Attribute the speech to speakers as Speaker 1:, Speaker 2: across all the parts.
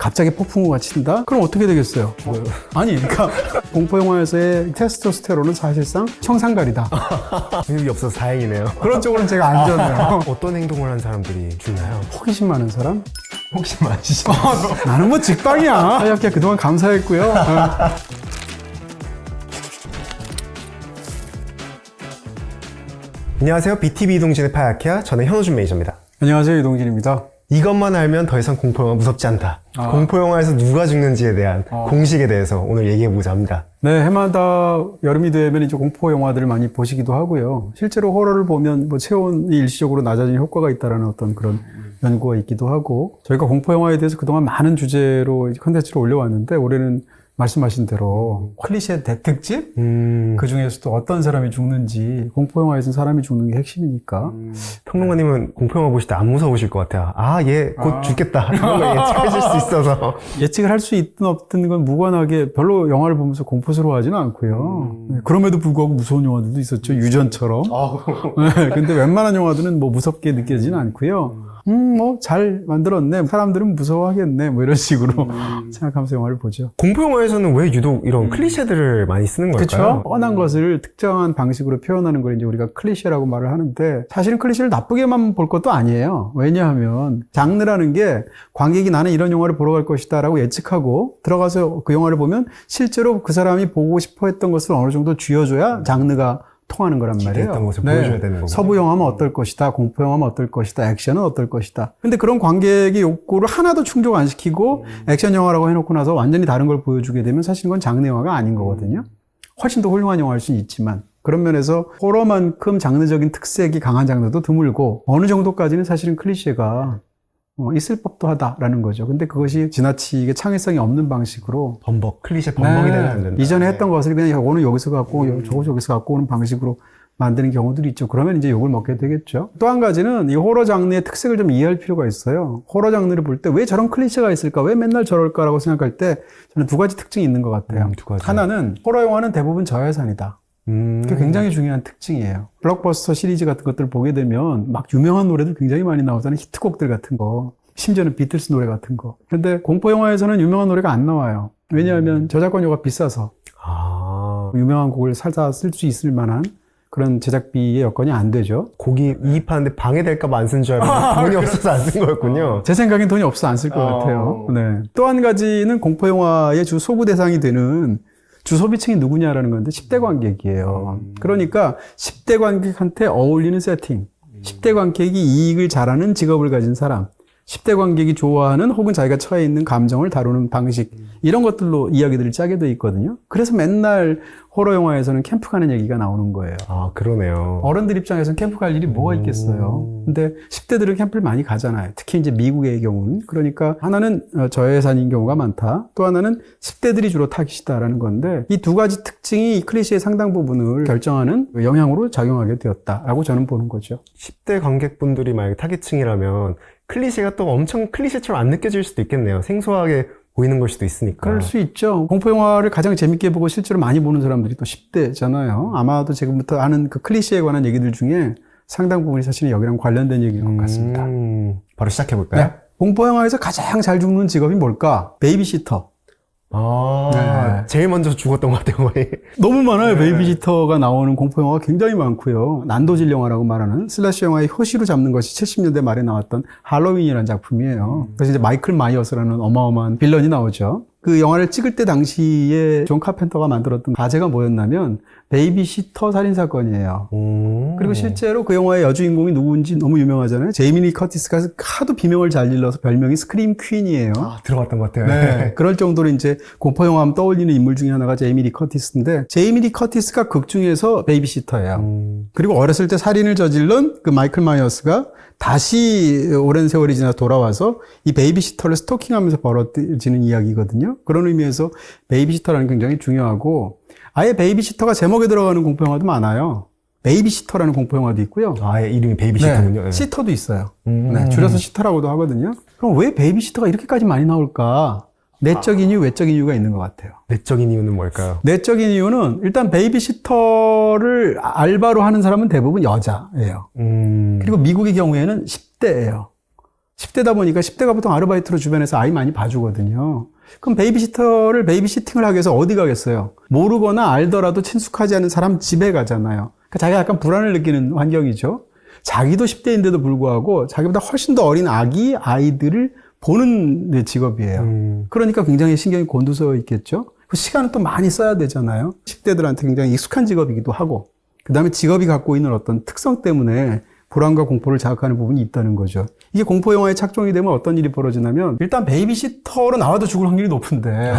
Speaker 1: 갑자기 폭풍우가 친다? 그럼 어떻게 되겠어요? 아니, 그러니까 공포영화에서의 테스토스테론은 사실상 청산가리다.
Speaker 2: 근육이 없어서 다행이네요.
Speaker 1: 그런 쪽으로는 제가 안전해요.
Speaker 2: 어떤 행동을 하는 사람들이 죽나요?
Speaker 1: 호기심 많은 사람?
Speaker 2: 혹시 맞으시죠?
Speaker 1: 나는 뭐 직방이야. 하얗게 그동안 감사했고요.
Speaker 2: 안녕하세요. BTV 이동진의 파야키야. 저는 현호준 매니저입니다.
Speaker 1: 안녕하세요, 이동진입니다.
Speaker 2: 이것만 알면 더 이상 공포영화 무섭지 않다. 공포영화에서 누가 죽는지에 대한 공식에 대해서 오늘 얘기해보자 합니다.
Speaker 1: 네, 해마다 여름이 되면 이제 공포 영화들을 많이 보시기도 하고요. 실제로 호러를 보면 뭐 체온이 일시적으로 낮아지는 효과가 있다라는 어떤 그런 연구가 있기도 하고, 저희가 공포 영화에 대해서 그동안 많은 주제로 컨텐츠를 올려왔는데, 올해는 말씀하신 대로 클리셰 대특집? 그 중에서도 어떤 사람이 죽는지, 공포 영화에서는 사람이 죽는 게 핵심이니까.
Speaker 2: 평론가님은 공포영화 보실 때 안 무서우실 것 같아요. 아, 얘 곧 죽겠다. 이런 걸 예측하실 수 있어서.
Speaker 1: 예측을 할 수 있든 없든 건 무관하게 별로 영화를 보면서 공포스러워하지는 않고요. 네, 그럼에도 불구하고 무서운 영화들도 있었죠. 유전처럼. 네, 근데 웬만한 영화들은 뭐 무섭게 느껴지진 않고요. 뭐 잘 만들었네. 사람들은 무서워하겠네. 뭐 이런 식으로 생각하면서 영화를 보죠.
Speaker 2: 공포영화에서는 왜 유독 이런 클리셰들을 많이 쓰는 걸까요?
Speaker 1: 그렇죠. 뻔한 것을 특정한 방식으로 표현하는 걸 이제 우리가 클리셰라고 말을 하는데, 사실은 클리셰를 나쁘게만 볼 것도 아니에요. 왜냐하면 장르라는 게 관객이 나는 이런 영화를 보러 갈 것이다 라고 예측하고 들어가서 그 영화를 보면 실제로 그 사람이 보고 싶어 했던 것을 어느 정도 쥐어줘야 장르가 통하는 거란 말이에요.
Speaker 2: 기대했던 것을 보여줘야 되는 거고.
Speaker 1: 서부 영화면 어떨 것이다, 공포 영화면 어떨 것이다, 액션은 어떨 것이다. 근데 그런 관객의 욕구를 하나도 충족 안 시키고 액션 영화라고 해놓고 나서 완전히 다른 걸 보여주게 되면 사실 그건 장르 영화가 아닌 거거든요. 훨씬 더 훌륭한 영화일 수는 있지만, 그런 면에서 호러만큼 장르적인 특색이 강한 장르도 드물고, 어느 정도까지는 사실은 클리셰가 있을 법도 하다라는 거죠. 근데 그것이 지나치게 창의성이 없는 방식으로
Speaker 2: 클리셰 범벅이 되면 안 된다.
Speaker 1: 이전에 했던 것을 그냥 요거는 여기서 갖고 저거 저기서 갖고 오는 방식으로 만드는 경우들이 있죠. 그러면 이제 욕을 먹게 되겠죠. 또 한 가지는 이 호러 장르의 특색을 좀 이해할 필요가 있어요. 호러 장르를 볼 때 왜 저런 클리셰가 있을까? 왜 맨날 저럴까라고 생각할 때 저는 두 가지 특징이 있는 것 같아요.
Speaker 2: 두 가지.
Speaker 1: 하나는 호러 영화는 대부분 저예산이다. 그게 굉장히 중요한 특징이에요. 블록버스터 시리즈 같은 것들을 보게 되면 막 유명한 노래들 굉장히 많이 나오잖아요. 히트곡들 같은 거. 심지어는 비틀스 노래 같은 거. 근데 공포 영화에서는 유명한 노래가 안 나와요. 왜냐하면 저작권료가 비싸서 유명한 곡을 살다 쓸 수 있을 만한 그런 제작비의 여건이 안 되죠.
Speaker 2: 곡이 이입하는데 방해될까 봐 안 쓴 줄 알고 돈이 없어서 안 쓴 거였군요.
Speaker 1: 제 생각엔 돈이 없어서 안 쓸 것 같아요. 네. 또 한 가지는 공포 영화의 주 소구 대상이 되는 주 소비층이 누구냐라는 건데 10대 관객이에요. 그러니까 10대 관객한테 어울리는 세팅, 10대 관객이 이익을 잘하는 직업을 가진 사람, 10대 관객이 좋아하는 혹은 자기가 처해 있는 감정을 다루는 방식, 이런 것들로 이야기들을 짜게 돼 있거든요. 그래서 맨날 호러 영화에서는 캠프 가는 얘기가 나오는 거예요.
Speaker 2: 아, 그러네요.
Speaker 1: 어른들 입장에서는 캠프 갈 일이 뭐가 있겠어요. 근데 10대들은 캠프를 많이 가잖아요. 특히 이제 미국의 경우는. 그러니까 하나는 저예산인 경우가 많다. 또 하나는 10대들이 주로 타깃이다라는 건데, 이 두 가지 특징이 이 클리셰의 상당 부분을 결정하는 영향으로 작용하게 되었다라고 저는 보는 거죠.
Speaker 2: 10대 관객분들이 만약에 타깃층이라면 클리셰가 또 엄청 클리셰처럼 안 느껴질 수도 있겠네요. 생소하게 보이는 걸 수도 있으니까.
Speaker 1: 그럴 수 있죠. 공포영화를 가장 재밌게 보고 실제로 많이 보는 사람들이 또 10대잖아요. 아마도 지금부터 하는 그 클리셰에 관한 얘기들 중에 상당 부분이 사실은 여기랑 관련된 얘기인 것 같습니다.
Speaker 2: 바로 시작해볼까요?
Speaker 1: 네. 공포영화에서 가장 잘 죽는 직업이 뭘까? 베이비시터. 네.
Speaker 2: 제일 먼저 죽었던 것 같아요, 거의.
Speaker 1: 너무 많아요. 베이비시터가 나오는 공포영화가 굉장히 많고요. 난도질 영화라고 말하는 슬래시 영화의 효시로 잡는 것이 70년대 말에 나왔던 할로윈이라는 작품이에요. 그래서 이제 마이클 마이어스라는 어마어마한 빌런이 나오죠. 그 영화를 찍을 때 당시에 존 카펜터가 만들었던 과제가 뭐였냐면 베이비시터 살인사건이에요. 그리고 실제로 그 영화의 여주인공이 누구인지 너무 유명하잖아요. 제이미 리 커티스가 하도 비명을 잘 질러서 별명이 스크림 퀸이에요.
Speaker 2: 들어봤던 것 같아요.
Speaker 1: 네. 그럴 정도로 이제 공포영화 하면 떠올리는 인물 중에 하나가 제이미 리 커티스인데, 제이미 리 커티스가 극 중에서 베이비시터예요. 그리고 어렸을 때 살인을 저질른 그 마이클 마이어스가 다시 오랜 세월이 지나 돌아와서 이 베이비시터를 스토킹하면서 벌어지는 이야기거든요. 그런 의미에서 베이비시터라는 게 굉장히 중요하고, 아예 베이비시터가 제목에 들어가는 공포영화도 많아요. 베이비시터라는 공포영화도 있고요.
Speaker 2: 아예 이름이 베이비시터군요.
Speaker 1: 네. 시터도 있어요. 네, 줄여서 시터라고도 하거든요. 그럼 왜 베이비시터가 이렇게까지 많이 나올까? 내적인 이유, 외적인 이유가 있는 것 같아요.
Speaker 2: 내적인 이유는 뭘까요?
Speaker 1: 내적인 이유는 일단 베이비시터를 알바로 하는 사람은 대부분 여자예요. 그리고 미국의 경우에는 10대예요. 10대다 보니까 10대가 보통 아르바이트로 주변에서 아이 많이 봐주거든요. 그럼 베이비시터를 베이비시팅을 하기 위해서 어디 가겠어요? 모르거나 알더라도 친숙하지 않은 사람 집에 가잖아요. 그러니까 자기가 약간 불안을 느끼는 환경이죠. 자기도 10대인데도 불구하고 자기보다 훨씬 더 어린 아이들을 보는 직업이에요. 그러니까 굉장히 신경이 곤두서 있겠죠. 그 시간을 또 많이 써야 되잖아요. 10대들한테 굉장히 익숙한 직업이기도 하고, 그 다음에 직업이 갖고 있는 어떤 특성 때문에 불안과 공포를 자극하는 부분이 있다는 거죠. 이게 공포 영화에 착종이 되면 어떤 일이 벌어지냐면, 일단 베이비시터로 나와도 죽을 확률이 높은데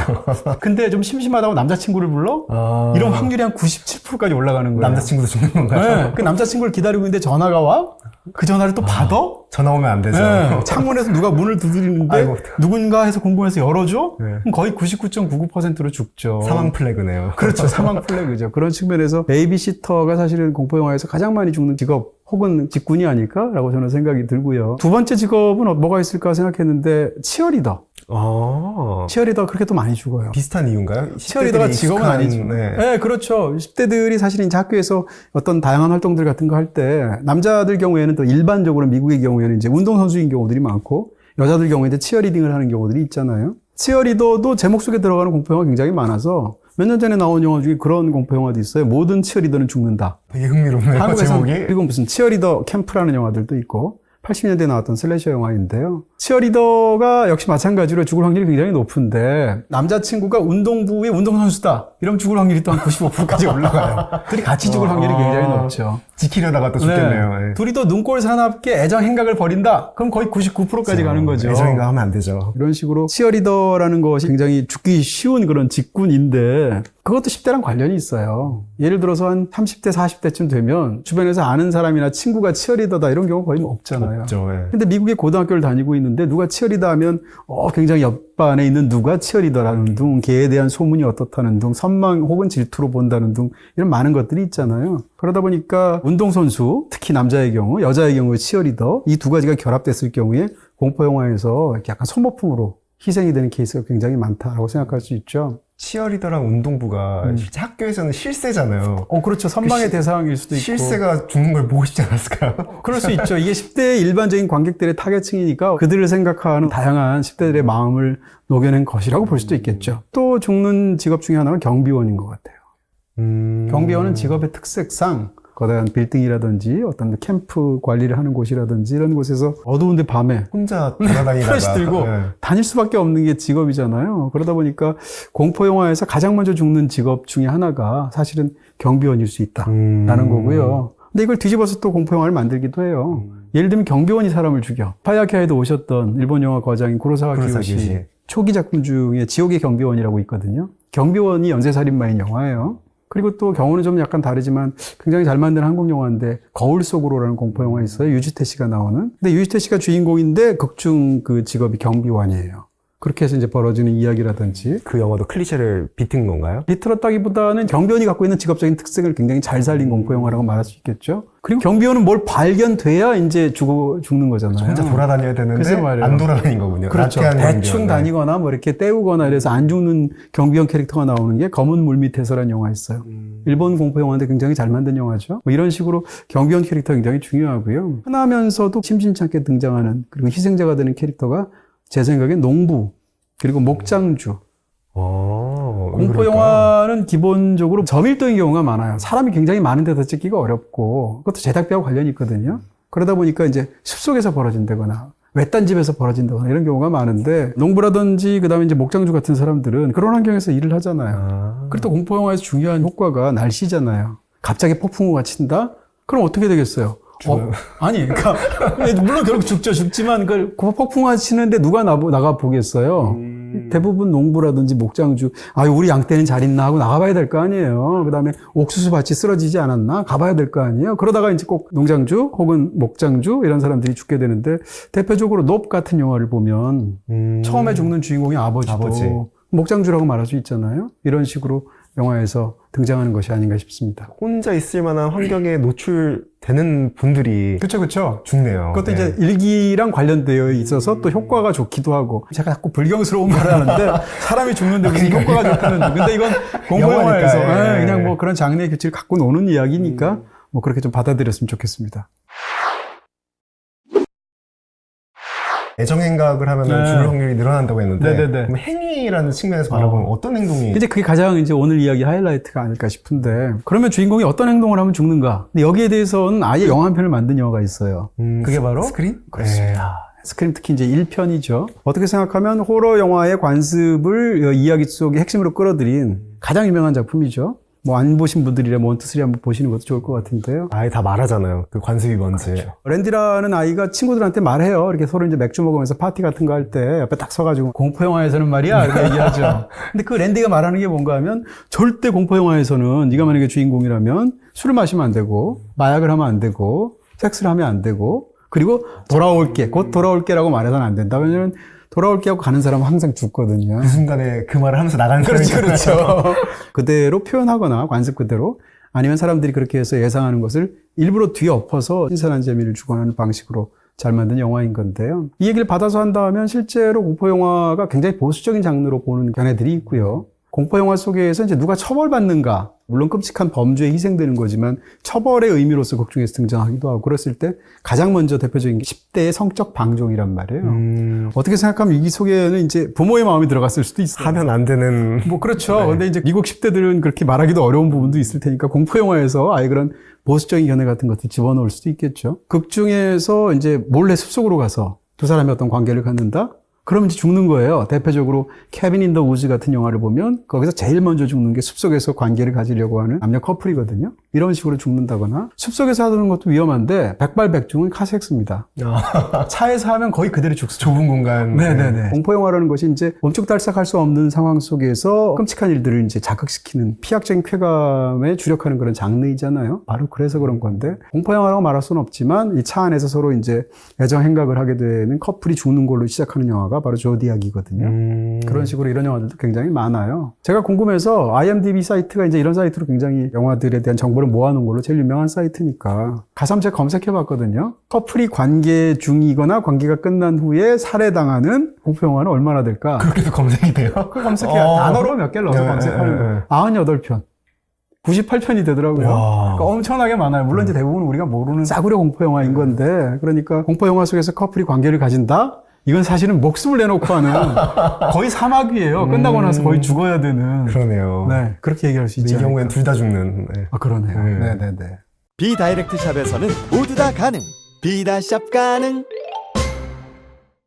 Speaker 1: 근데 좀 심심하다고 남자친구를 불러? 이런 확률이 한 97%까지 올라가는 거예요.
Speaker 2: 남자친구도 죽는 건가요?
Speaker 1: 네, 그 남자친구를 기다리고 있는데 전화가 와? 그 전화를 또 받아?
Speaker 2: 전화 오면 안 되죠.
Speaker 1: 네, 창문에서 누가 문을 두드리는데
Speaker 2: 아이고.
Speaker 1: 누군가 해서 공공에서 열어줘?
Speaker 2: 네.
Speaker 1: 그럼 거의 99.99%로 죽죠.
Speaker 2: 사망 플래그네요.
Speaker 1: 그렇죠. 사망 플래그죠. 그런 측면에서 베이비시터가 사실은 공포 영화에서 가장 많이 죽는 직업 혹은 직군이 아닐까라고 저는 생각이 들고요. 두 번째 직업은 뭐가 있을까 생각했는데 치어리더. 치어리더 그렇게 또 많이 죽어요.
Speaker 2: 비슷한 이유인가요?
Speaker 1: 치어리더가 직업은 아니죠. 네, 그렇죠. 10대들이 사실 이제 학교에서 어떤 다양한 활동들 같은 거 할 때 남자들 경우에는 또 일반적으로 미국의 경우에는 이제 운동선수인 경우들이 많고 여자들 경우에는 치어리딩을 하는 경우들이 있잖아요. 치어리더도 제목 속에 들어가는 공포영화 굉장히 많아서 몇 년 전에 나온 영화 중에 그런 공포영화도 있어요. 모든 치어리더는 죽는다.
Speaker 2: 되게 흥미롭네요.
Speaker 1: 한국에서는
Speaker 2: 제목이.
Speaker 1: 그리고 무슨 치어리더 캠프라는 영화들도 있고 80년대에 나왔던 슬래셔 영화인데요. 치어리더가 역시 마찬가지로 죽을 확률이 굉장히 높은데 남자친구가 운동부의 운동선수다. 이러면 죽을 확률이 또 한 95%까지 올라가요. 둘이 같이 죽을 확률이 굉장히 높죠.
Speaker 2: 지키려다가 또 죽겠네요. 네.
Speaker 1: 둘이 또 눈꼴 사납게 애정 행각을 벌인다. 그럼 거의 99%까지 가는 거죠.
Speaker 2: 애정인가 하면 안 되죠.
Speaker 1: 이런 식으로 치어리더라는 것이 굉장히 죽기 쉬운 그런 직군인데 그것도 10대랑 관련이 있어요. 예를 들어서 한 30대, 40대쯤 되면 주변에서 아는 사람이나 친구가 치어리더다 이런 경우 거의 없잖아요.
Speaker 2: 없죠. 네.
Speaker 1: 근데 미국의 고등학교를 다니고 있는데 누가 치어리더 하면 굉장히 옆반에 있는 누가 치어리더라는 둥, 걔에 대한 소문이 어떻다는 둥, 선망 혹은 질투로 본다는 둥 이런 많은 것들이 있잖아요. 그러다 보니까 운동선수, 특히 남자의 경우, 여자의 경우에 치어리더 이 두 가지가 결합됐을 경우에 공포영화에서 이렇게 약간 소모품으로 희생이 되는 케이스가 굉장히 많다라고 생각할 수 있죠.
Speaker 2: 치어리더랑 운동부가 실제 학교에서는 실세잖아요.
Speaker 1: 그렇죠. 선망의 대상일 수도 있고.
Speaker 2: 실세가 죽는 걸 보고 싶지 않았을까요?
Speaker 1: 그럴 수 있죠. 이게 10대의 일반적인 관객들의 타겟층이니까 그들을 생각하는 다양한 10대들의 마음을 녹여낸 것이라고 볼 수도 있겠죠. 또 죽는 직업 중에 하나는 경비원인 것 같아요. 경비원은 직업의 특색상 거대한 빌딩이라든지 어떤 캠프 관리를 하는 곳이라든지 이런 곳에서 어두운데 밤에
Speaker 2: 혼자 돌아다니다가
Speaker 1: 플래시 들고 다닐 수밖에 없는 게 직업이잖아요. 그러다 보니까 공포영화에서 가장 먼저 죽는 직업 중에 하나가 사실은 경비원일 수 있다라는 거고요. 근데 이걸 뒤집어서 또 공포영화를 만들기도 해요. 예를 들면 경비원이 사람을 죽여. 파야키아에도 오셨던 일본 영화 거장인 구로사와 기요시 초기 작품 중에 지옥의 경비원이라고 있거든요. 경비원이 연쇄살인마인 영화예요. 그리고 또 경우는 좀 약간 다르지만 굉장히 잘 만든 한국 영화인데 거울 속으로라는 공포 영화 있어요. 유지태 씨가 나오는. 근데 유지태 씨가 주인공인데 극중 그 직업이 경비원이에요. 그렇게 해서 이제 벌어지는 이야기라든지.
Speaker 2: 그 영화도 클리셰를 비튼 건가요?
Speaker 1: 비틀었다기보다는 경비원이 갖고 있는 직업적인 특색을 굉장히 잘 살린 공포 영화라고 말할 수 있겠죠. 그리고 경비원은 뭘 발견돼야 이제 죽는 거잖아요.
Speaker 2: 혼자 돌아다녀야 되는데 안 돌아다닌 거군요.
Speaker 1: 그렇죠. 대충 다니거나 뭐 이렇게 때우거나 이래서 안 죽는 경비원 캐릭터가 나오는 게 검은 물 밑에서라는 영화 있어요. 일본 공포 영화인데 굉장히 잘 만든 영화죠. 뭐 이런 식으로 경비원 캐릭터 굉장히 중요하고요. 흔하면서도 심심찮게 등장하는 그리고 희생자가 되는 캐릭터가 제 생각엔 농부 그리고 목장주. 공포 영화는 기본적으로 저밀도인 경우가 많아요. 사람이 굉장히 많은 데서 찍기가 어렵고 그것도 제작비하고 관련이 있거든요. 그러다 보니까 이제 숲속에서 벌어진다거나 외딴 집에서 벌어진다거나 이런 경우가 많은데 농부라든지 그다음에 이제 목장주 같은 사람들은 그런 환경에서 일을 하잖아요. 그리고 또 공포 영화에서 중요한 효과가 날씨잖아요. 갑자기 폭풍우가 친다? 그럼 어떻게 되겠어요? 아니, 그러니까 물론 결국 죽지만 그 폭풍우가 치는데 누가 나가 보겠어요? 대부분 농부라든지 목장주, 우리 양떼는 잘 있나 하고 나가봐야 될 거 아니에요. 그 다음에 옥수수 밭이 쓰러지지 않았나? 가봐야 될 거 아니에요. 그러다가 이제 꼭 농장주 혹은 목장주 이런 사람들이 죽게 되는데 대표적으로 높 같은 영화를 보면 처음에 죽는 주인공이 아버지도 목장주라고 말할 수 있잖아요. 이런 식으로 영화에서 등장하는 것이 아닌가 싶습니다.
Speaker 2: 혼자 있을 만한 환경에 노출되는 분들이
Speaker 1: 그렇죠.
Speaker 2: 죽네요.
Speaker 1: 그것도 이제 일기랑 관련되어 있어서 또 효과가 좋기도 하고 제가 자꾸 불경스러운 말을 하는데 사람이 죽는데 무슨 효과가 좋다는 근데 이건 공포 영화에서 그냥 뭐 그런 장르의 규칙을 갖고 노는 이야기니까 뭐 그렇게 좀 받아들였으면 좋겠습니다.
Speaker 2: 애정행각을 하면
Speaker 1: 네.
Speaker 2: 죽을 확률이 늘어난다고 했는데
Speaker 1: 네네네.
Speaker 2: 그럼 행위라는 측면에서 바라보면 어떤 행동이
Speaker 1: 이제 그게 가장 이제 오늘 이야기 하이라이트가 아닐까 싶은데 그러면 주인공이 어떤 행동을 하면 죽는가? 근데 여기에 대해서는 아예 영화 한 편을 만든 영화가 있어요. 그게 바로
Speaker 2: 스크린?
Speaker 1: 그렇습니다. 스크림 특히 이제 1편이죠. 어떻게 생각하면 호러 영화의 관습을 이야기 속의 핵심으로 끌어들인 가장 유명한 작품이죠. 뭐 안 보신 분들이라면 1, 2, 3 한번 보시는 것도 좋을 것 같은데요.
Speaker 2: 아예 다 말하잖아요. 그 관습이 뭔지.
Speaker 1: 랜디라는 아이가 친구들한테 말해요. 이렇게 서로 이제 맥주 먹으면서 파티 같은 거 할 때 옆에 딱 서가지고 공포 영화에서는 말이야 이렇게 얘기하죠. 근데 그 랜디가 말하는 게 뭔가 하면 절대 공포 영화에서는 네가 만약에 주인공이라면 술을 마시면 안 되고 마약을 하면 안 되고 섹스를 하면 안 되고 그리고 돌아올게 곧 돌아올게라고 말해서는 안 된다. 왜냐면 돌아올게 하고 가는 사람은 항상 죽거든요.
Speaker 2: 그 순간에 그 말을 하면서 나가는 사람이
Speaker 1: 그렇죠. 그대로 표현하거나 관습 그대로 아니면 사람들이 그렇게 해서 예상하는 것을 일부러 뒤엎어서 신선한 재미를 주거나 하는 방식으로 잘 만든 영화인 건데요. 이 얘기를 받아서 한다 하면 실제로 공포영화가 굉장히 보수적인 장르로 보는 견해들이 있고요. 공포영화 속에서 이제 누가 처벌받는가, 물론 끔찍한 범죄에 희생되는 거지만 처벌의 의미로서 극중에서 등장하기도 하고 그랬을 때 가장 먼저 대표적인 게 10대의 성적 방종이란 말이에요. 어떻게 생각하면 이 속에는 이제 부모의 마음이 들어갔을 수도 있어요.
Speaker 2: 하면 안 되는.
Speaker 1: 뭐 그렇죠. 근데 이제 미국 10대들은 그렇게 말하기도 어려운 부분도 있을 테니까 공포영화에서 아예 그런 보수적인 견해 같은 것들 집어넣을 수도 있겠죠. 극 중에서 이제 몰래 숲속으로 가서 두 사람이 어떤 관계를 갖는다? 그러면 이제 죽는 거예요. 대표적으로 케빈 인 더 우즈 같은 영화를 보면 거기서 제일 먼저 죽는 게 숲속에서 관계를 가지려고 하는 남녀 커플이거든요. 이런 식으로 죽는다거나 숲속에서 하는 것도 위험한데 백발백중은 카섹스입니다. 차에서 하면 거의 그대로 죽습니다.
Speaker 2: 좁은 공간.
Speaker 1: 네네네. 공포영화라는 것이 이제 멈칫달싹할 수 없는 상황 속에서 끔찍한 일들을 이제 자극시키는 피약적인 쾌감에 주력하는 그런 장르이잖아요. 바로 그래서 그런 건데 공포영화라고 말할 수는 없지만 이 차 안에서 서로 이제 애정 행각을 하게 되는 커플이 죽는 걸로 시작하는 영화가 바로 조디악이거든요. 그런 식으로 이런 영화들도 굉장히 많아요. 제가 궁금해서 IMDb 사이트가 이제 이런 사이트로 굉장히 영화들에 대한 정보를 모아놓은 걸로 제일 유명한 사이트니까 가서 제가 검색해봤거든요. 커플이 관계 중이거나 관계가 끝난 후에 살해당하는 공포영화는 얼마나 될까?
Speaker 2: 그렇게도 검색이 돼요?
Speaker 1: 그 검색해요. 단어로 몇 개를 넣어서 검색하는 거예요. 98편. 98편이 되더라고요. 그러니까 엄청나게 많아요. 물론 이제 대부분 우리가 모르는 싸구려 공포영화인 건데, 그러니까 공포영화 속에서 커플이 관계를 가진다? 이건 사실은 목숨을 내놓고 하는 거의 사막이에요. 끝나고 나서 거의 죽어야 되는.
Speaker 2: 그러네요.
Speaker 1: 네, 그렇게 얘기할 수 있죠.
Speaker 2: 이 경우엔 둘 다 죽는. 네.
Speaker 1: 아, 그러네요.
Speaker 2: 네.
Speaker 1: 네네네.
Speaker 3: 비다이렉트 샵에서는 모두 다 가능. 비다샵 가능.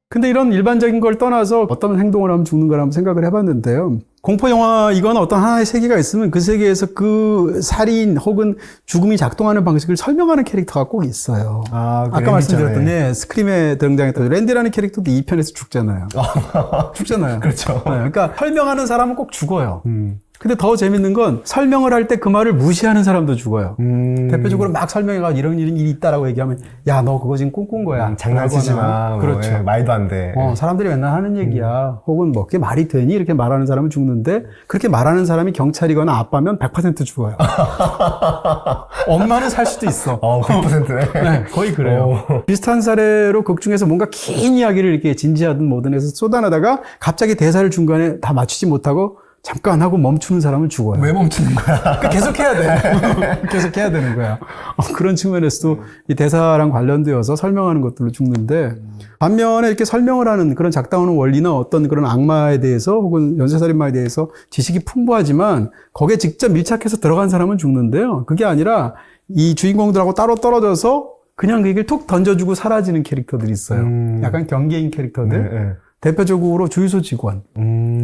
Speaker 1: 근데 이런 일반적인 걸 떠나서 어떤 행동을 하면 죽는가를 한번 생각을 해봤는데요. 공포영화이거나 어떤 하나의 세계가 있으면 그 세계에서 그 살인 혹은 죽음이 작동하는 방식을 설명하는 캐릭터가 꼭 있어요. 아까 말씀드렸던 스크림에 등장했던 랜디라는 캐릭터도 2편에서 죽잖아요. 죽잖아요.
Speaker 2: 그렇죠.
Speaker 1: 네, 그러니까 설명하는 사람은 꼭 죽어요. 근데 더 재밌는 건 설명을 할 때 그 말을 무시하는 사람도 죽어요. 대표적으로 막 설명해가지고 이런 일이 있다라고 얘기하면 야, 너 그거 지금 꿈꾼 거야.
Speaker 2: 장난치지 마.
Speaker 1: 그렇죠.
Speaker 2: 뭐, 말도 안 돼.
Speaker 1: 사람들이 맨날 하는 얘기야. 혹은 뭐 그게 말이 되니? 이렇게 말하는 사람은 죽는데 그렇게 말하는 사람이 경찰이거나 아빠면 100% 죽어요. 엄마는 살 수도 있어.
Speaker 2: 100%네.
Speaker 1: 네, 거의 그래요. 비슷한 사례로 극 중에서 뭔가 긴 이야기를 이렇게 진지하든 뭐든 해서 쏟아내다가 갑자기 대사를 중간에 다 맞추지 못하고 잠깐 하고 멈추는 사람은 죽어요.
Speaker 2: 왜 멈추는 거야?
Speaker 1: 그러니까 계속 해야 돼. 계속 해야 되는 거야. 그런 측면에서도 이 대사랑 관련되어서 설명하는 것들로 죽는데 반면에 이렇게 설명을 하는 그런 작당하는 원리나 어떤 그런 악마에 대해서 혹은 연쇄살인마에 대해서 지식이 풍부하지만 거기에 직접 밀착해서 들어간 사람은 죽는데요. 그게 아니라 이 주인공들하고 따로 떨어져서 그냥 그 얘기를 툭 던져주고 사라지는 캐릭터들이 있어요. 약간 경계인 캐릭터들.
Speaker 2: 네.
Speaker 1: 대표적으로 주유소 직원.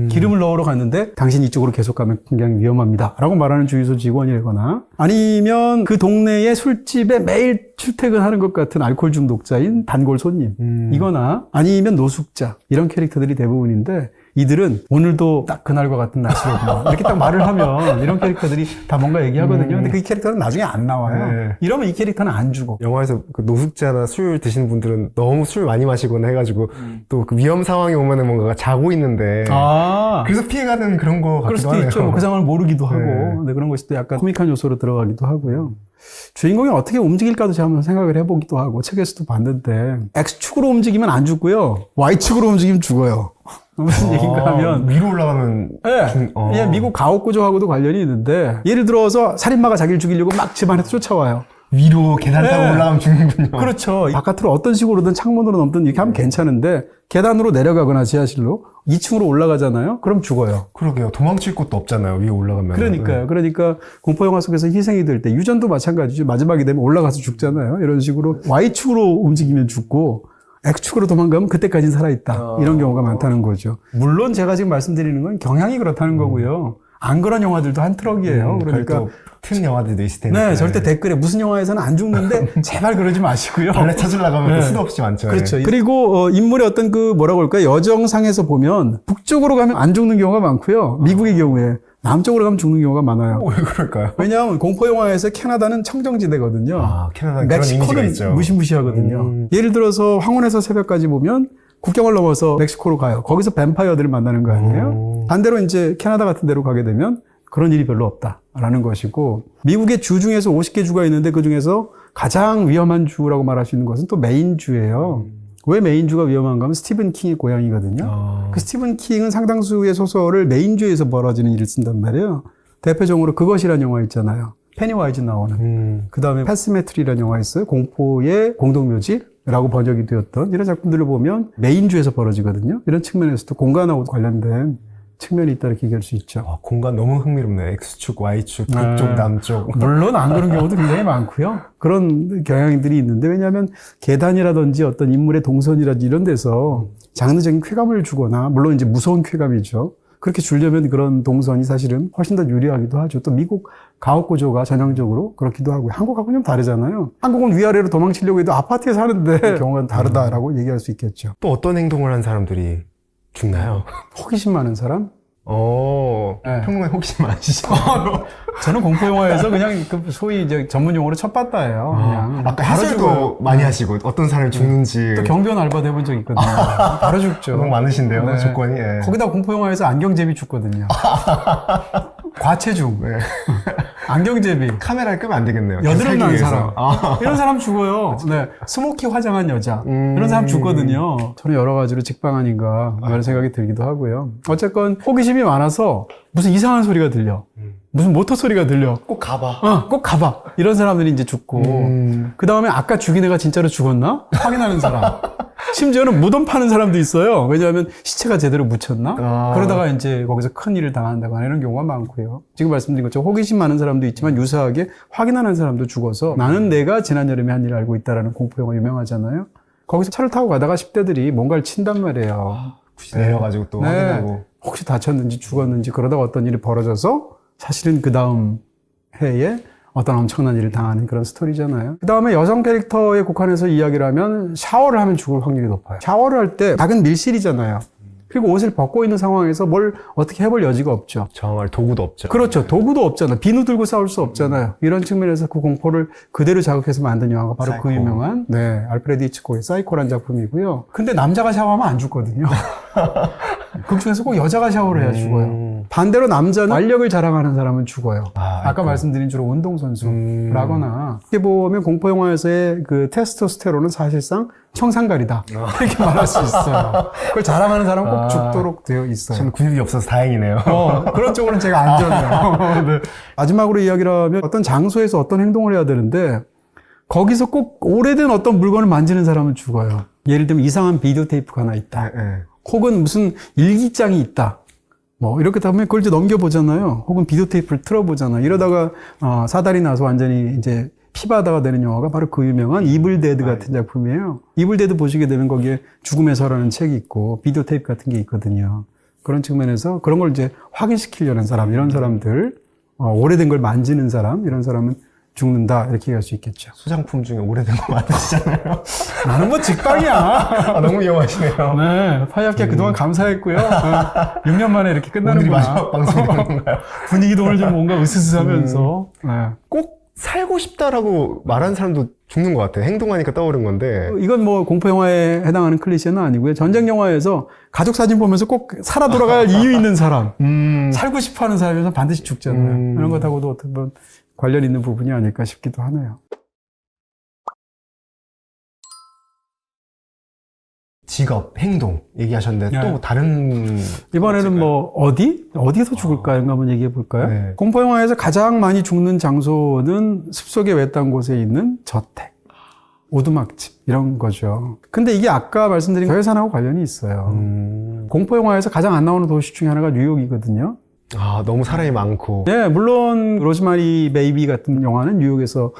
Speaker 1: 기름을 넣으러 갔는데 당신 이쪽으로 계속 가면 굉장히 위험합니다. 라고 말하는 주유소 직원이거나 아니면 그 동네의 술집에 매일 출퇴근하는 것 같은 알코올 중독자인 단골 손님. 이거나 아니면 노숙자. 이런 캐릭터들이 대부분인데 이들은 오늘도 딱 그날과 같은 날씨로구나. 이렇게 딱 말을 하면 이런 캐릭터들이 다 뭔가 얘기하거든요. 근데 그 캐릭터는 나중에 안 나와요.
Speaker 2: 네.
Speaker 1: 이러면 이 캐릭터는 안 죽어.
Speaker 2: 영화에서 그 노숙자나 술 드시는 분들은 너무 술 많이 마시거나 해가지고 또 그 위험 상황이 오면은 뭔가 자고 있는데 그래서 피해가는 그런 거
Speaker 1: 그럴
Speaker 2: 같기도
Speaker 1: 수도
Speaker 2: 하네요.
Speaker 1: 있죠. 그 상황을 모르기도 하고.
Speaker 2: 네.
Speaker 1: 근데 그런 것이 또 약간 코믹한 요소로 들어가기도 하고요. 주인공이 어떻게 움직일까도 제가 한번 생각을 해보기도 하고 책에서도 봤는데 X축으로 움직이면 안 죽고요. Y축으로 움직이면 죽어요. 무슨 얘기인가 하면
Speaker 2: 위로 올라가면
Speaker 1: 예, 미국 가옥 구조하고도 관련이 있는데 예를 들어서 살인마가 자기를 죽이려고 막 집안에서 쫓아와요.
Speaker 2: 위로 계단 타고
Speaker 1: 네.
Speaker 2: 올라가면 죽는군요.
Speaker 1: 그렇죠. 바깥으로 어떤 식으로든 창문으로 넘든 이렇게 하면 괜찮은데 계단으로 내려가거나 지하실로 2층으로 올라가잖아요. 그럼 죽어요.
Speaker 2: 그러게요. 도망칠 곳도 없잖아요. 위에 올라가면.
Speaker 1: 그러니까요. 그러니까 공포영화 속에서 희생이 될 때 유전도 마찬가지죠. 마지막이 되면 올라가서 죽잖아요. 이런 식으로 Y축으로 움직이면 죽고 X축으로 도망가면 그때까지는 살아있다. 이런 경우가 많다는 거죠. 물론 제가 지금 말씀드리는 건 경향이 그렇다는 거고요. 안 그런 영화들도 한 트럭이에요. 그러니까
Speaker 2: 튼 영화들도 있을 테니까.
Speaker 1: 네, 절대 댓글에 무슨 영화에서는 안 죽는데 제발 그러지 마시고요.
Speaker 2: 발레 찾으려고 하면
Speaker 1: 네.
Speaker 2: 또 수도 없이 많죠.
Speaker 1: 그렇죠.
Speaker 2: 예.
Speaker 1: 그리고 인물의 어떤 그 뭐라고 할까요? 여정상에서 보면 북쪽으로 가면 안 죽는 경우가 많고요. 미국의 경우에 남쪽으로 가면 죽는 경우가 많아요.
Speaker 2: 왜 그럴까요?
Speaker 1: 왜냐하면 공포영화에서 캐나다는 청정지대거든요.
Speaker 2: 아, 캐나다 그런 이미지가
Speaker 1: 멕시코는
Speaker 2: 있죠.
Speaker 1: 무시무시하거든요. 예를 들어서 황혼에서 새벽까지 보면 국경을 넘어서 멕시코로 가요. 거기서 뱀파이어들을 만나는 거 아니에요? 반대로 이제 캐나다 같은 데로 가게 되면 그런 일이 별로 없다라는 것이고, 미국의 주 중에서 50개 주가 있는데 그 중에서 가장 위험한 주라고 말할 수 있는 것은 또 메인주예요. 왜 메인주가 위험한가 하면 스티븐 킹의 고향이거든요. 그 스티븐 킹은 상당수의 소설을 메인주에서 벌어지는 일을 쓴단 말이에요. 대표적으로 그것이라는 영화 있잖아요. 페니와이즈 나오는. 그 다음에 패스메트리라는 영화 있어요. 공포의 공동묘지라고 번역이 되었던 이런 작품들을 보면 메인주에서 벌어지거든요. 이런 측면에서도 공간하고 관련된 측면이 있다 이렇게 얘기할 수 있죠.
Speaker 2: 와, 공간 너무 흥미롭네요. X축, Y축, 북쪽, 남쪽.
Speaker 1: 물론 안 그런 경우도 굉장히 많고요. 그런 경향들이 있는데, 왜냐하면 계단이라든지 어떤 인물의 동선이라든지 이런 데서 장르적인 쾌감을 주거나, 물론 이제 무서운 쾌감이죠. 그렇게 주려면 그런 동선이 사실은 훨씬 더 유리하기도 하죠. 또 미국 가옥 구조가 전형적으로 그렇기도 하고요. 한국하고는 좀 다르잖아요. 한국은 위아래로 도망치려고 해도 아파트에 사는데 경우가 다르다라고 얘기할 수 있겠죠.
Speaker 2: 또 어떤 행동을 한 사람들이 죽나요?
Speaker 1: 호기심 많은 사람? 네.
Speaker 2: 평범한 호기심 많으시죠?
Speaker 1: 저는 공포영화에서 그냥 그 소위 이제 전문 용어로 첫봤다예요. 그냥.
Speaker 2: 아까
Speaker 1: 바로
Speaker 2: 해설도
Speaker 1: 죽어요.
Speaker 2: 많이 하시고 어떤 사람이 죽는지
Speaker 1: 또 경비원 알바도 해본 적 있거든요. 바로 죽죠.
Speaker 2: 너무 많으신데요,
Speaker 1: 네.
Speaker 2: 조건이. 예.
Speaker 1: 거기다 공포영화에서 안경제비 죽거든요. 과체중.
Speaker 2: 네.
Speaker 1: 안경제비.
Speaker 2: 카메라를 끄면 안 되겠네요.
Speaker 1: 여드름
Speaker 2: 살기
Speaker 1: 나는
Speaker 2: 위해서.
Speaker 1: 사람. 이런 사람 죽어요. 네. 스모키 화장한 여자. 이런 사람 죽거든요. 저는 여러 가지로 직방 아닌가 이런 생각이 들기도 하고요. 어쨌건 호기심이 많아서 무슨 이상한 소리가 들려. 무슨 모터 소리가 들려.
Speaker 2: 꼭 가봐.
Speaker 1: 꼭 가봐. 이런 사람들이 이제 죽고. 그 다음에 아까 죽인 애가 진짜로 죽었나? 확인하는 사람. 심지어는 무덤 파는 사람도 있어요. 왜냐하면 시체가 제대로 묻혔나? 그러다가 이제 거기서 큰 일을 당한다거나 이런 경우가 많고요. 지금 말씀드린 것처럼 호기심 많은 사람도 있지만 유사하게 확인하는 사람도 죽어서 나는 내가 지난 여름에 한 일을 알고 있다라는 공포영화 유명하잖아요. 거기서 차를 타고 가다가 10대들이 뭔가를 친단 말이에요.
Speaker 2: 굳이 내려가지고 또 확인하고.
Speaker 1: 혹시 다쳤는지 죽었는지 그러다가 어떤 일이 벌어져서 사실은 그 다음 해에 어떤 엄청난 일을 당하는 그런 스토리잖아요. 그 다음에 여성 캐릭터에 국한해서 이야기를 하면 샤워를 하면 죽을 확률이 높아요. 샤워를 할 때 작은 밀실이잖아요. 그리고 옷을 벗고 있는 상황에서 뭘 어떻게 해볼 여지가 없죠.
Speaker 2: 정말 도구도 없죠.
Speaker 1: 그렇죠. 도구도 없잖아. 비누 들고 싸울 수 없잖아요. 이런 측면에서 그 공포를 그대로 자극해서 만든 영화가 바로
Speaker 2: 사이코.
Speaker 1: 그 유명한 알프레드 히치콕의 사이코란 작품이고요. 근데 남자가 샤워하면 안 죽거든요. 극 중에서 꼭 여자가 샤워를 해야 죽어요. 반대로 남자는 완력을 자랑하는 사람은 죽어요. 아까 말씀드린 주로 운동선수라거나 이렇게 보면 공포영화에서의 그 테스토스테론은 사실상 청산가리다. 이렇게 말할 수 있어요. 그걸 자랑하는 사람은 꼭 죽도록 되어 있어요.
Speaker 2: 저는 근육이 없어서 다행이네요.
Speaker 1: 그런 쪽으로는 제가 안전해요. 네. 마지막으로 이야기를 하면 어떤 장소에서 어떤 행동을 해야 되는데 거기서 꼭 오래된 어떤 물건을 만지는 사람은 죽어요. 예를 들면 이상한 비디오 테이프가 하나 있다. 혹은 무슨 일기장이 있다. 뭐 이렇게 하면 그걸 이제 넘겨보잖아요. 혹은 비디오 테이프를 틀어보잖아요. 이러다가 사달이 나서 완전히 이제 피바다가 되는 영화가 바로 그 유명한 이블 데드 같은 작품이에요. 이블 데드 보시게 되면 거기에 죽음의 서라는 책이 있고 비디오 테이프 같은 게 있거든요. 그런 측면에서 그런 걸 이제 확인시키려는 사람, 이런 사람들, 오래된 걸 만지는 사람, 이런 사람은 죽는다 이렇게 얘기할 수 있겠죠.
Speaker 2: 소장품 중에 오래된 거 많으시잖아요.
Speaker 1: 나는 뭐 직방이야.
Speaker 2: 너무 위험하시네요.
Speaker 1: 네, 파이학기야 그동안 감사했고요. 6년 만에 이렇게
Speaker 2: 오늘이
Speaker 1: 끝나는구나.
Speaker 2: 마지막 방송인 건가요?
Speaker 1: 분위기도 오늘 좀 뭔가 으스스하면서.
Speaker 2: 꼭 살고 싶다라고 말하는 사람도 죽는 것 같아요. 행동하니까 떠오른 건데.
Speaker 1: 이건 뭐 공포영화에 해당하는 클리셰는 아니고요. 전쟁영화에서 가족 사진 보면서 꼭 살아 돌아갈 이유 있는 사람. 살고 싶어 하는 사람이면 반드시 죽잖아요. 이런 것하고도 어떻게 보면 관련 있는 부분이 아닐까 싶기도 하네요.
Speaker 2: 직업, 행동 얘기하셨는데
Speaker 1: 네.
Speaker 2: 또 다른
Speaker 1: 이번에는 뭐 어디서 죽을까 이런 거 한번 얘기해 볼까요?
Speaker 2: 네.
Speaker 1: 공포 영화에서 가장 많이 죽는 장소는 숲속의 외딴 곳에 있는 저택, 오두막집 이런 거죠. 근데 이게 아까 말씀드린 저예산하고 관련이 있어요. 공포 영화에서 가장 안 나오는 도시 중에 하나가 뉴욕이거든요.
Speaker 2: 아, 너무 사람이 많고.
Speaker 1: 네, 물론 로즈마리 베이비 같은 영화는 뉴욕에서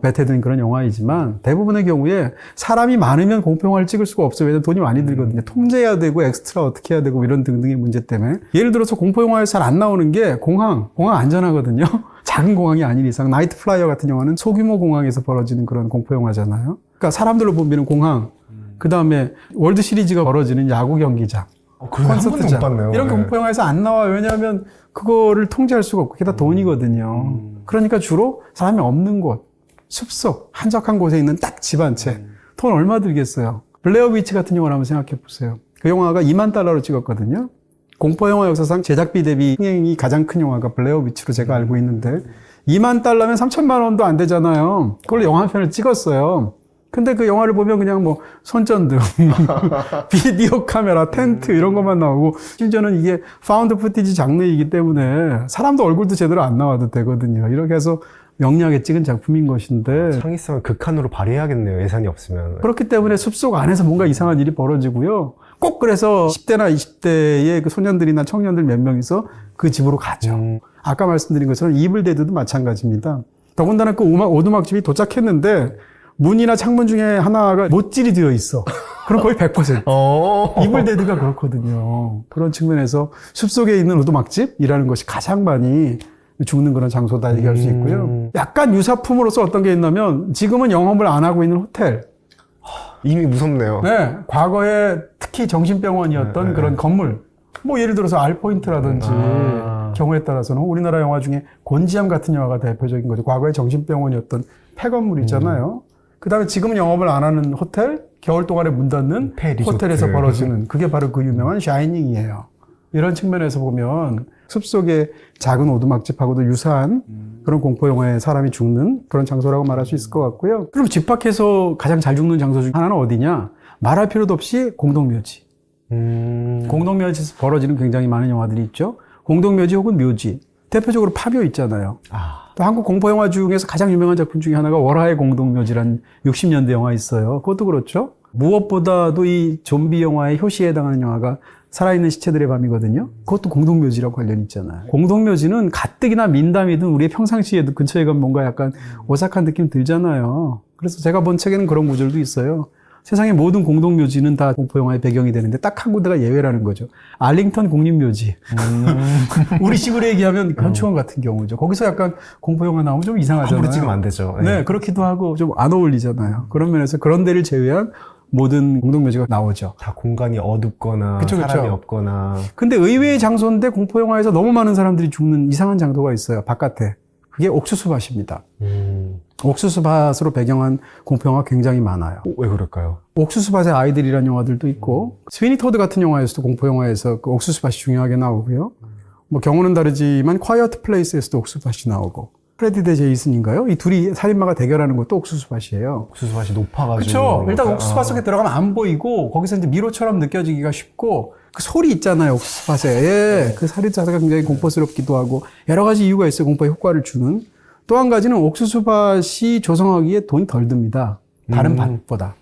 Speaker 1: 배태된 그런 영화이지만 대부분의 경우에 사람이 많으면 공포 영화를 찍을 수가 없어요. 왜냐면 돈이 많이 들거든요. 통제해야 되고 엑스트라 어떻게 해야 되고 이런 등등의 문제 때문에. 예를 들어서 공포 영화에서 잘 안 나오는 게 공항 안전하거든요. 작은 공항이 아닌 이상 나이트 플라이어 같은 영화는 소규모 공항에서 벌어지는 그런 공포 영화잖아요. 그러니까 사람들로 붐비는 공항, 그 다음에 월드 시리즈가 벌어지는 야구 경기장,
Speaker 2: 그건 한 번도 못 봤네요.
Speaker 1: 이런
Speaker 2: 네.
Speaker 1: 공포 영화에서 안 나와요. 왜냐하면 그거를 통제할 수가 없고 그게 다 돈이거든요. 그러니까 주로 사람이 없는 곳, 숲속, 한적한 곳에 있는 딱 집 한 채. 돈 얼마 들겠어요? 블레어 위치 같은 영화를 한번 생각해 보세요. 그 영화가 $20,000로 찍었거든요. 공포 영화 역사상 제작비 대비 흥행이 가장 큰 영화가 블레어 위치로 제가 알고 있는데 $20,000면 3천만 원도 안 되잖아요. 그걸로 영화 한 편을 찍었어요. 근데 그 영화를 보면 그냥 뭐 손전등, 비디오 카메라, 텐트 이런 것만 나오고 심지어는 이게 파운드 푸티지 장르이기 때문에 사람도 얼굴도 제대로 안 나와도 되거든요. 이렇게 해서 명료하게 찍은 작품인 것인데
Speaker 2: 창의성을 극한으로 발휘해야겠네요. 예산이 없으면.
Speaker 1: 그렇기 때문에 숲속 안에서 뭔가 이상한 일이 벌어지고요. 꼭 그래서 10대나 20대의 그 소년들이나 청년들 몇 명이서 그 집으로 가죠. 아까 말씀드린 것처럼 이블데드도 마찬가지입니다. 더군다나 그 오두막집이 도착했는데 문이나 창문 중에 하나가 못질이 되어 있어. 그럼 거의 100%. 이블데드가 그렇거든요. 그런 측면에서 숲속에 있는 오두막집이라는 것이 가장 많이 죽는 그런 장소다 얘기할 수 있고요. 약간 유사품으로서 어떤 게 있냐면 지금은 영업을 안 하고 있는 호텔.
Speaker 2: 이미 무섭네요.
Speaker 1: 네, 과거에 특히 정신병원이었던
Speaker 2: 네,
Speaker 1: 그런
Speaker 2: 네.
Speaker 1: 건물. 뭐 예를 들어서 알포인트라든지 경우에 따라서는 우리나라 영화 중에 곤지암 같은 영화가 대표적인 거죠. 과거에 정신병원이었던 폐건물 있잖아요. 그 다음에 지금은 영업을 안 하는 호텔, 겨울 동안에 문 닫는
Speaker 2: 폐리조트.
Speaker 1: 호텔에서 벌어지는 그게 바로 그 유명한 샤이닝이에요. 이런 측면에서 보면 숲속의 작은 오두막집하고도 유사한 그런 공포영화에 사람이 죽는 그런 장소라고 말할 수 있을 것 같고요. 그럼 집 밖에서 가장 잘 죽는 장소 중 하나는 어디냐? 말할 필요도 없이 공동묘지. 공동묘지에서 벌어지는 굉장히 많은 영화들이 있죠. 공동묘지 혹은 묘지. 대표적으로 파묘 있잖아요. 또 한국 공포영화 중에서 가장 유명한 작품 중에 하나가 월화의 공동묘지라는 60년대 영화 있어요. 그것도 그렇죠. 무엇보다도 이 좀비 영화의 효시에 해당하는 영화가 살아있는 시체들의 밤이거든요. 그것도 공동묘지라고 관련이 있잖아요. 공동묘지는 가뜩이나 민담이든 우리의 평상시에도 근처에 가면 뭔가 약간 오싹한 느낌 들잖아요. 그래서 제가 본 책에는 그런 구절도 있어요. 세상의 모든 공동묘지는 다 공포영화의 배경이 되는데 딱 한 군데가 예외라는 거죠. 알링턴 국립묘지. 우리 식으로 얘기하면 현충원 같은 경우죠. 거기서 약간 공포영화 나오면 좀 이상하잖아요.
Speaker 2: 함부로 찍으면 안 되죠.
Speaker 1: 네, 그렇기도 하고 좀 안 어울리잖아요. 그런 면에서 그런 데를 제외한 모든 공동묘지가 나오죠.
Speaker 2: 다 공간이 어둡거나
Speaker 1: 그쵸.
Speaker 2: 사람이 없거나.
Speaker 1: 근데 의외의 장소인데 공포영화에서 너무 많은 사람들이 죽는 이상한 장소가 있어요. 바깥에. 그게 옥수수밭입니다. 옥수수밭으로 배경한 공포영화 굉장히 많아요.
Speaker 2: 왜 그럴까요?
Speaker 1: 옥수수밭의 아이들이라는 영화들도 있고 스위니 토드 같은 영화에서도 공포영화에서 그 옥수수밭이 중요하게 나오고요. 뭐 경우는 다르지만 콰이어트 플레이스에서도 옥수수밭이 나오고 프레디 대 제이슨인가요? 이 둘이 살인마가 대결하는 것도 옥수수밭이에요.
Speaker 2: 옥수수밭이 높아가지고.
Speaker 1: 그렇죠. 일단 옥수수밭 속에 들어가면 안 보이고 거기서 이제 미로처럼 느껴지기가 쉽고 그 소리 있잖아요. 옥수수밭에. 예, 그 소리 자체가 굉장히 공포스럽기도 하고 여러 가지 이유가 있어요. 공포에 효과를 주는. 또 한 가지는 옥수수밭이 조성하기에 돈이 덜 듭니다. 다른 밭보다.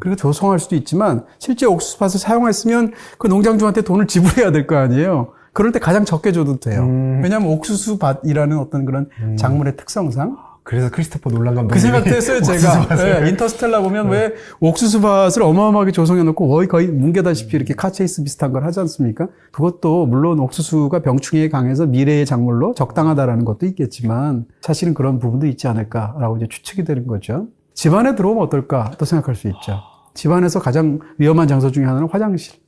Speaker 1: 그리고 조성할 수도 있지만 실제 옥수수밭을 사용했으면 그 농장주한테 돈을 지불해야 될 거 아니에요. 그럴 때 가장 적게 줘도 돼요. 왜냐하면 옥수수밭이라는 어떤 그런 작물의 특성상.
Speaker 2: 그래서 크리스토퍼 놀란 감독이
Speaker 1: 그 생각도 했어요, 제가. 네, 인터스텔라 보면 왜 옥수수밭을 어마어마하게 조성해놓고 거의 뭉개다시피 이렇게 카체이스 비슷한 걸 하지 않습니까? 그것도 물론 옥수수가 병충해에 강해서 미래의 작물로 적당하다라는 것도 있겠지만 사실은 그런 부분도 있지 않을까라고 이제 추측이 되는 거죠. 집안에 들어오면 어떨까 또 생각할 수 있죠. 집안에서 가장 위험한 장소 중에 하나는 화장실.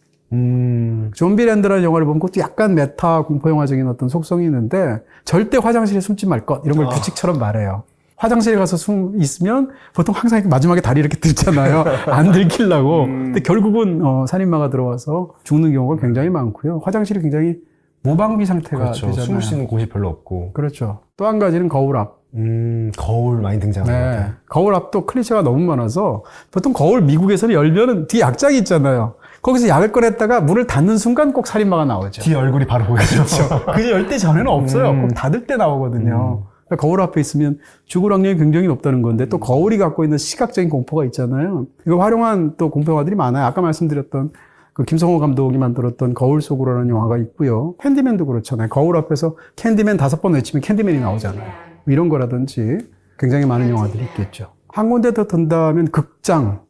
Speaker 1: 좀비랜드라는 영화를 보면 그것도 약간 메타 공포영화적인 어떤 속성이 있는데 절대 화장실에 숨지 말 것 이런 걸 규칙처럼 말해요. 화장실에 가서 있으면 보통 항상 마지막에 다리 이렇게 들잖아요. 안 들키려고. 근데 결국은 살인마가 들어와서 죽는 경우가 굉장히 많고요. 화장실이 굉장히 무방비 상태가
Speaker 2: 그렇죠.
Speaker 1: 되잖아요.
Speaker 2: 숨을 쉬는 곳이 별로 없고.
Speaker 1: 그렇죠. 또 한 가지는 거울 앞.
Speaker 2: 거울 많이 등장하는 것 같아요.
Speaker 1: 거울 앞도 클리셰가 너무 많아서 보통 거울 미국에서는 열면은 뒤에 약장이 있잖아요. 거기서 약을 꺼냈다가 문을 닫는 순간 꼭 살인마가 나오죠.
Speaker 2: 뒤에 얼굴이 바로 보이죠.
Speaker 1: 그게 열 때 전에는 없어요. 꼭 닫을 때 나오거든요. 그러니까 거울 앞에 있으면 죽을 확률이 굉장히 높다는 건데 또 거울이 갖고 있는 시각적인 공포가 있잖아요. 이걸 활용한 또 공포 영화들이 많아요. 아까 말씀드렸던 그 김성호 감독이 만들었던 거울 속으로라는 영화가 있고요. 캔디맨도 그렇잖아요. 거울 앞에서 캔디맨 5번 외치면 캔디맨이 나오잖아요. 이런 거라든지 굉장히 많은 영화들이 있겠죠. 한 군데 더 든다면 극장.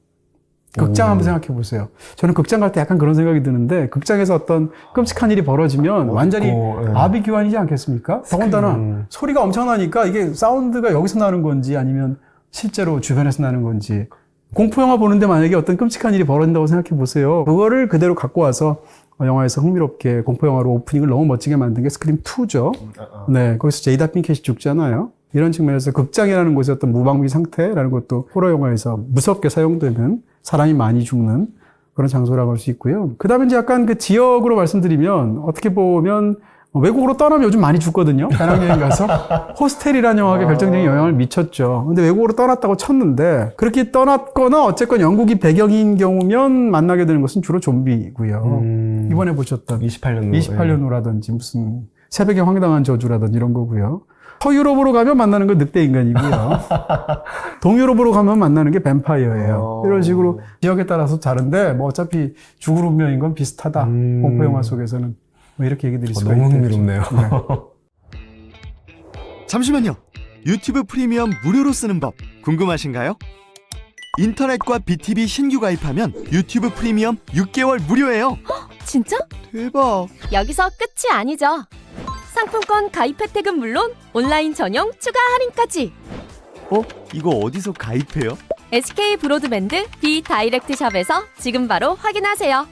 Speaker 1: 극장 한번 생각해 보세요. 저는 극장 갈 때 약간 그런 생각이 드는데 극장에서 어떤 끔찍한 일이 벌어지면 완전히 아비규환이지 않겠습니까? 더군다나 소리가 엄청나니까 이게 사운드가 여기서 나는 건지 아니면 실제로 주변에서 나는 건지 공포영화 보는데 만약에 어떤 끔찍한 일이 벌어진다고 생각해 보세요. 그거를 그대로 갖고 와서 영화에서 흥미롭게 공포영화로 오프닝을 너무 멋지게 만든 게 스크림2죠. 네, 거기서 제이다 핑켓이 죽잖아요. 이런 측면에서 극장이라는 곳의 어떤 무방비 상태라는 것도 호러 영화에서 무섭게 사용되는 사람이 많이 죽는 그런 장소라고 할 수 있고요. 그 다음에 이제 약간 그 지역으로 말씀드리면 어떻게 보면 외국으로 떠나면 요즘 많이 죽거든요. 배낭여행 가서 호스텔이라는 영화에 결정적인 영향을 미쳤죠. 근데 외국으로 떠났다고 쳤는데 그렇게 떠났거나 어쨌건 영국이 배경인 경우면 만나게 되는 것은 주로 좀비고요. 이번에 보셨던 28년 후라든지 무슨 새벽의 황당한 저주라든지 이런 거고요. 서유럽으로 가면 만나는 건 늑대인간이고요. 동유럽으로 가면 만나는 게 뱀파이어예요. 이런 식으로 지역에 따라서 다른데 뭐 어차피 죽을 운명인 건 비슷하다. 공포영화 속에서는 뭐 이렇게 얘기 드릴 수가 있겠죠.
Speaker 2: 너무 흥미롭네요.
Speaker 1: 네.
Speaker 3: 잠시만요. 유튜브 프리미엄 무료로 쓰는 법 궁금하신가요? 인터넷과 BTV 신규 가입하면 유튜브 프리미엄 6개월 무료예요.
Speaker 4: 진짜?
Speaker 3: 대박.
Speaker 4: 여기서 끝이 아니죠. 상품권 가입 혜택은 물론 온라인 전용 추가 할인까지.
Speaker 3: 이거 어디서 가입해요?
Speaker 4: SK 브로드밴드 B 다이렉트 샵에서 지금 바로 확인하세요.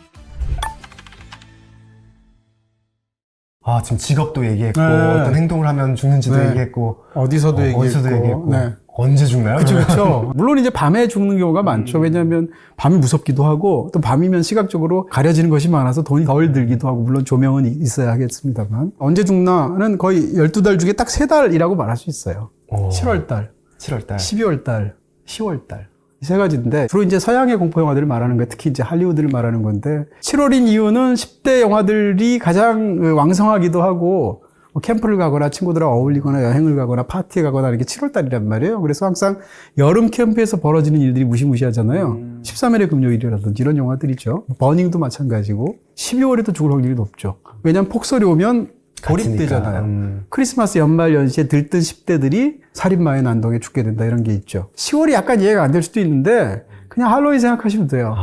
Speaker 2: 지금 직업도 얘기했고,
Speaker 1: 네.
Speaker 2: 어떤 행동을 하면 죽는지도
Speaker 1: 네.
Speaker 2: 얘기했고,
Speaker 1: 어디서도 얘기했고.
Speaker 2: 네. 언제 죽나요?
Speaker 1: 그렇죠. 물론 이제 밤에 죽는 경우가 많죠. 왜냐하면 밤이 무섭기도 하고 또 밤이면 시각적으로 가려지는 것이 많아서 돈이 덜 들기도 하고 물론 조명은 있어야 하겠습니다만 언제 죽나는 거의 12달 중에 딱 3달이라고 말할 수 있어요. 7월달,
Speaker 2: 7월달,
Speaker 1: 12월달, 10월달. 이 3가지인데 주로 이제 서양의 공포 영화들을 말하는 거예요. 특히 이제 할리우드를 말하는 건데 7월인 이유는 10대 영화들이 가장 왕성하기도 하고 뭐 캠프를 가거나 친구들하고 어울리거나 여행을 가거나 파티에 가거나 이렇게 7월달이란 말이에요. 그래서 항상 여름 캠프에서 벌어지는 일들이 무시무시하잖아요. 13일의 금요일이라든지 이런 영화들이죠. 버닝도 마찬가지고 12월에도 죽을 확률이 높죠. 왜냐하면 폭설이 오면 고립되잖아요. 크리스마스 연말 연시에 들뜬 10대들이 살인마의 난동에 죽게 된다 이런 게 있죠. 10월이 약간 이해가 안 될 수도 있는데 그냥 할로윈 생각하시면 돼요.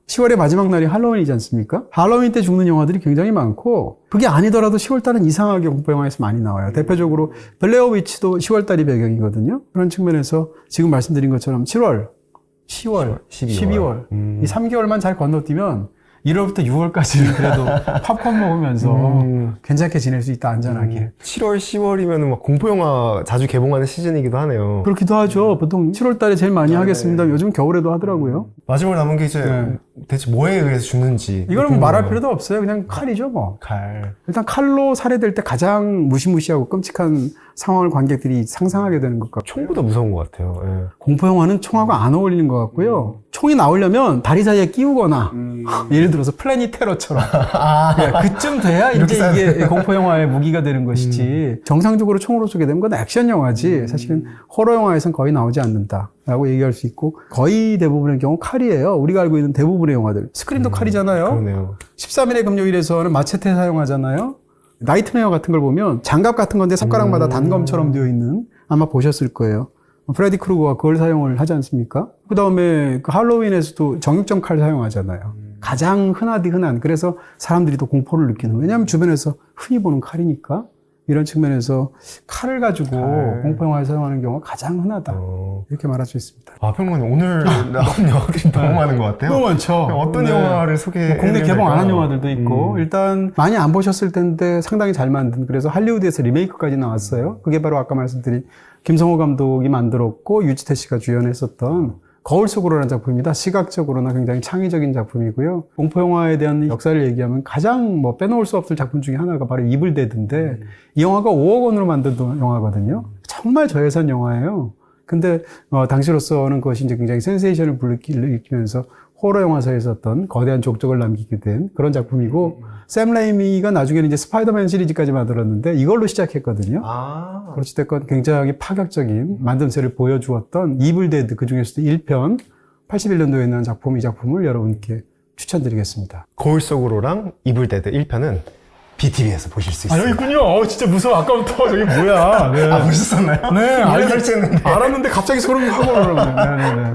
Speaker 1: 10월의 마지막 날이 할로윈이지 않습니까? 할로윈 때 죽는 영화들이 굉장히 많고 그게 아니더라도 10월달은 이상하게 공포영화에서 많이 나와요. 대표적으로 블레어 위치도 10월달이 배경이거든요. 그런 측면에서 지금 말씀드린 것처럼 7월, 10월, 12월 이 3개월만 잘 건너뛰면 1월부터 6월까지는 그래도 팝콘 먹으면서 괜찮게 지낼 수 있다, 안전하게.
Speaker 2: 7월, 10월이면 막 공포영화 자주 개봉하는 시즌이기도 하네요.
Speaker 1: 그렇기도 하죠. 보통 7월 달에 제일 많이 하겠습니다. 요즘 겨울에도 하더라고요.
Speaker 2: 마지막으로 남은 게 이제 대체 뭐에 의해서 죽는지.
Speaker 1: 이거는 말할 필요도 없어요. 그냥 칼이죠, 뭐.
Speaker 2: 칼.
Speaker 1: 일단 칼로 살해될 때 가장 무시무시하고 끔찍한 상황을 관객들이 상상하게 되는 것 같고.
Speaker 2: 총보다 무서운 것 같아요. 예.
Speaker 1: 공포영화는 총하고 안 어울리는 것 같고요. 총이 나오려면 다리 사이에 끼우거나 예를 들어서 플래닛 테러처럼 그쯤 돼야 이제 이게 공포영화의 무기가 되는 것이지 정상적으로 총으로 쏘게 되면 그건 액션영화지 사실은 호러영화에서는 거의 나오지 않는다라고 얘기할 수 있고 거의 대부분의 경우 칼이에요. 우리가 알고 있는 대부분의 영화들. 스크림도 칼이잖아요.
Speaker 2: 그러네요.
Speaker 1: 13일의 금요일에서는 마체테 사용하잖아요. 나이트메어 같은 걸 보면 장갑 같은 건데 손가락마다 단검처럼 되어 있는 아마 보셨을 거예요. 프레디 크루거가 그걸 사용을 하지 않습니까? 그 다음에 그 할로윈에서도 정육점 칼 사용하잖아요. 가장 흔한 그래서 사람들이 더 공포를 느끼는 거예요. 왜냐하면 주변에서 흔히 보는 칼이니까 이런 측면에서 칼을 가지고 공포영화에 사용하는 경우가 가장 흔하다 이렇게 말할 수 있습니다.
Speaker 2: 평론가님 오늘 나온 영화들이 너무 많은 것 같아요.
Speaker 1: 너무 많죠.
Speaker 2: 어떤 영화를 소개해
Speaker 1: 국내 개봉 안 한 영화들도 있고 일단 많이 안 보셨을 텐데 상당히 잘 만든 그래서 할리우드에서 리메이크까지 나왔어요. 그게 바로 아까 말씀드린 김성호 감독이 만들었고 유지태 씨가 주연했었던 거울 속으로라는 작품입니다. 시각적으로나 굉장히 창의적인 작품이고요. 공포영화에 대한 역사를 얘기하면 가장 뭐 빼놓을 수 없을 작품 중에 하나가 바로 이블 데드인데 이 영화가 5억 원으로 만든 영화거든요. 정말 저예산 영화예요. 근데 당시로서는 그것이 이제 굉장히 센세이션을 일으키면서 호러 영화사에서 어떤 거대한 족적을 남기게 된 그런 작품이고 샘 레이미가 나중에는 이제 스파이더맨 시리즈까지 만들었는데 이걸로 시작했거든요. 그렇지 됐건 굉장히 파격적인 만듦새를 보여주었던 이블 데드 그 중에서도 1편 81년도에 있는 작품 이 작품을 여러분께 추천드리겠습니다.
Speaker 2: 거울 속으로랑 이블 데드 1편은 BTV에서 보실 수 있어요.
Speaker 1: 여기 있군요. 진짜 무서워. 아까부터 저기 뭐야. 네.
Speaker 2: 보셨었나요?
Speaker 1: 네,
Speaker 2: 설치했는데.
Speaker 1: 알았는데 갑자기 소름이 확 오르네. 네네네.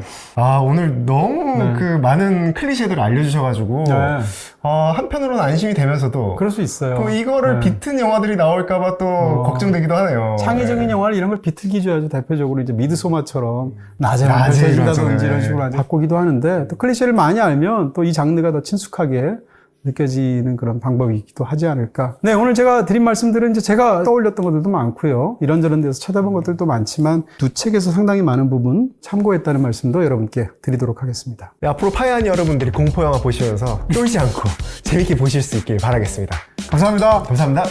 Speaker 2: 오늘 너무 그 많은 클리셰들을 알려주셔가지고 한편으로는 안심이 되면서도
Speaker 1: 그럴 수 있어요.
Speaker 2: 또 이거를 비튼 영화들이 나올까봐 또 걱정되기도 하네요.
Speaker 1: 창의적인 영화를 이런 걸 비틀기죠. 아주 대표적으로 이제 미드소마처럼 낮에
Speaker 2: 낮에
Speaker 1: 펼쳐진다든지
Speaker 2: 일어나잖아요.
Speaker 1: 이런 식으로 바꾸기도 하는데 또 클리셰를 많이 알면 또 이 장르가 더 친숙하게 느껴지는 그런 방법이기도 하지 않을까. 네, 오늘 제가 드린 말씀들은 이제 제가 떠올렸던 것들도 많고요. 이런저런 데서 찾아본 것들도 많지만 두 책에서 상당히 많은 부분 참고했다는 말씀도 여러분께 드리도록 하겠습니다.
Speaker 2: 네, 앞으로 파이아니 여러분들이 공포영화 보시면서 쫄지 않고 재밌게 보실 수 있길 바라겠습니다.
Speaker 1: 감사합니다.
Speaker 2: 감사합니다.